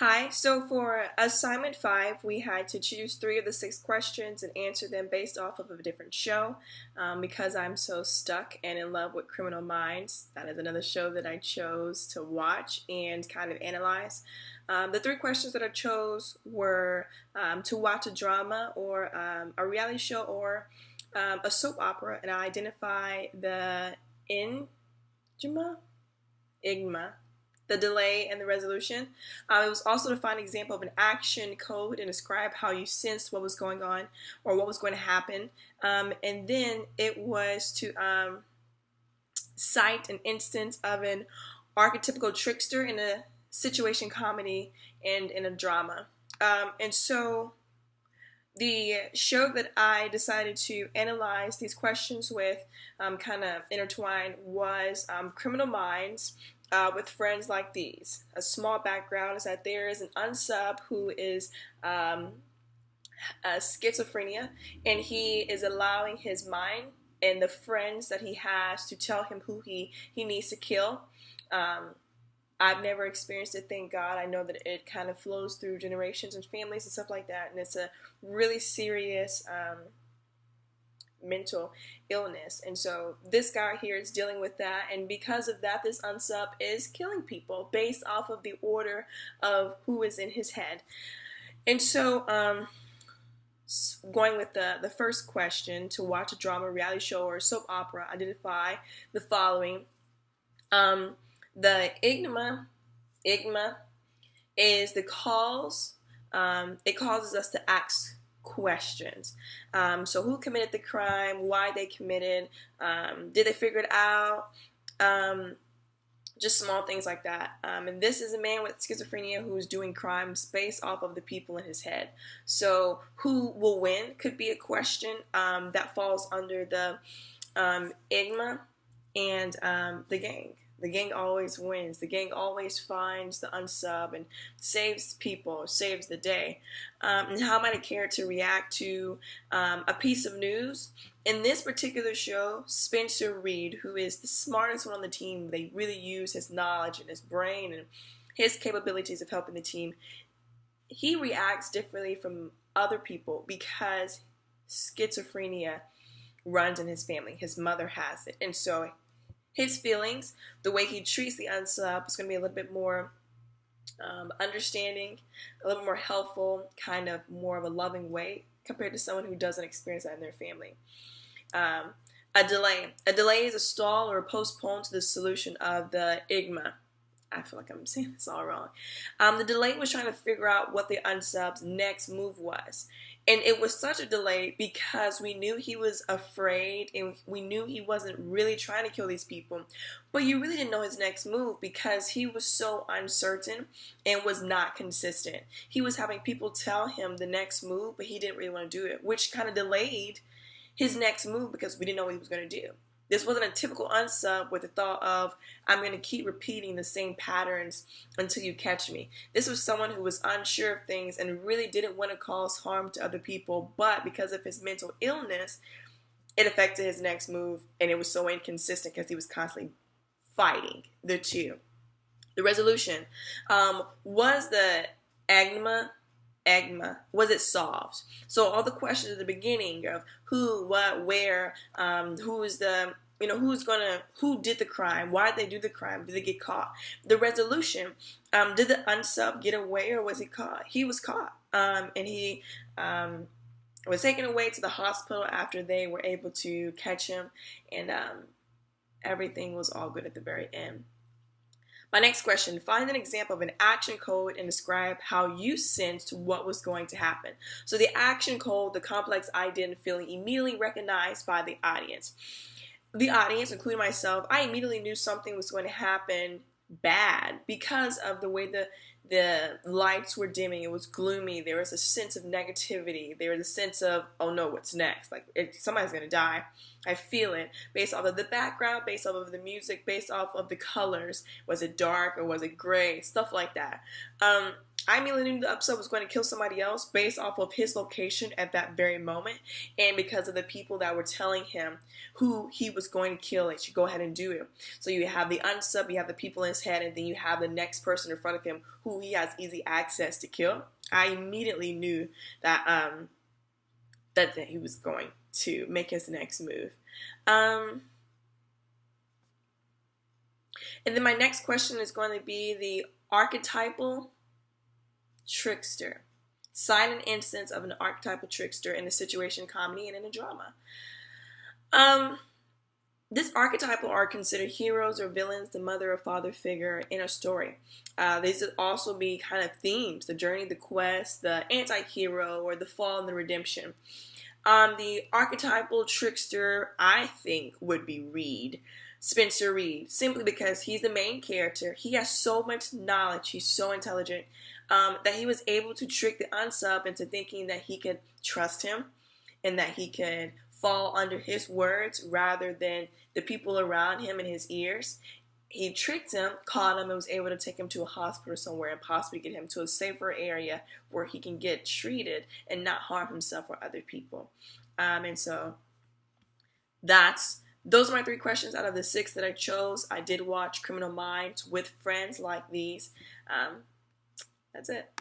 Hi, so for assignment 5, we had to choose 3 of the 6 questions and answer them based off of a different show. Because I'm so stuck and in love with Criminal Minds, that is another show that I chose to watch and kind of analyze. The 3 questions that I chose were to watch a drama or a reality show or a soap opera, and I identify the enigma, igma, the delay and the resolution. It was also to find an example of an action code and describe how you sensed what was going on or what was going to happen. And then it was to cite an instance of an archetypical trickster in a situation comedy and in a drama. And so the show that I decided to analyze these questions with, kind of intertwined, was Criminal Minds. With friends like these. A small background is that there is an unsub who is schizophrenia, and he is allowing his mind and the friends that he has to tell him who he needs to kill. I've never experienced it, thank God. I know that it kind of flows through generations and families and stuff like that, and it's a really serious mental illness. And so this guy here is dealing with that, and because of that, this unsub is killing people based off of the order of who is in his head. And so going with the first question, to watch a drama, reality show, or soap opera, identify the following. The igma is the cause. It causes us to ask questions. So who committed the crime, why they committed, did they figure it out, just small things like that. And this is a man with schizophrenia who's doing crimes based off of the people in his head. So who will win could be a question that falls under the igma and the gang. The gang always wins. The gang always finds the unsub and saves people, saves the day. And how might a character react to a piece of news? In this particular show, Spencer Reed, who is the smartest one on the team, they really use his knowledge and his brain and his capabilities of helping the team. He reacts differently from other people because schizophrenia runs in his family. His mother has it. And so his feelings, the way he treats the unsub, is going to be a little bit more understanding, a little more helpful, kind of more of a loving way compared to someone who doesn't experience that in their family. A delay. A delay is a stall or a postpone to the solution of the igma. I feel like I'm saying this all wrong. The delay was trying to figure out what the unsub's next move was. And it was such a delay because we knew he was afraid and we knew he wasn't really trying to kill these people. But you really didn't know his next move because he was so uncertain and was not consistent. He was having people tell him the next move, but he didn't really want to do it, which kind of delayed his next move because we didn't know what he was going to do. This wasn't a typical unsub with the thought of, I'm going to keep repeating the same patterns until you catch me. This was someone who was unsure of things and really didn't want to cause harm to other people, but because of his mental illness, it affected his next move, and it was so inconsistent because he was constantly fighting the two. The resolution was the agma, was it solved? So all the questions at the beginning of who, what, where, who did the crime, why did they do the crime, did they get caught? The resolution, did the unsub get away or was he caught? He was caught, and he was taken away to the hospital after they were able to catch him, and everything was all good at the very end. My next question, find an example of an action code and describe how you sensed what was going to happen. So the action code, the complex idea and feeling immediately recognized by the audience. The audience, including myself, I immediately knew something was going to happen bad because of the way the lights were dimming. It was gloomy. There was a sense of negativity. There was a sense of, oh no, what's next? Like, somebody's going to die. I feel it based off of the background, based off of the music, based off of the colors. Was it dark or was it gray? Stuff like that. I immediately knew the upsub was going to kill somebody else based off of his location at that very moment, and because of the people that were telling him who he was going to kill, and should go ahead and do it. So you have the unsub, you have the people in his head, and then you have the next person in front of him who he has easy access to kill. I immediately knew that that he was going to make his next move. And then my next question is going to be the archetypal trickster. Cite an instance of an archetypal trickster in a situation comedy and in a drama. This archetypal are considered heroes or villains, the mother or father figure in a story. These would also be kind of themes: the journey, the quest, the anti-hero, or the fall and the redemption. The archetypal trickster, I think, would be Spencer Reed, simply because he's the main character. He has so much knowledge. He's so intelligent that he was able to trick the unsub into thinking that he could trust him and that he could fall under his words rather than the people around him in his ears. He tricked him, caught him, and was able to take him to a hospital somewhere and possibly get him to a safer area where he can get treated and not harm himself or other people. And so those are my 3 questions out of the 6 that I chose. I did watch Criminal Minds with friends like these. That's it.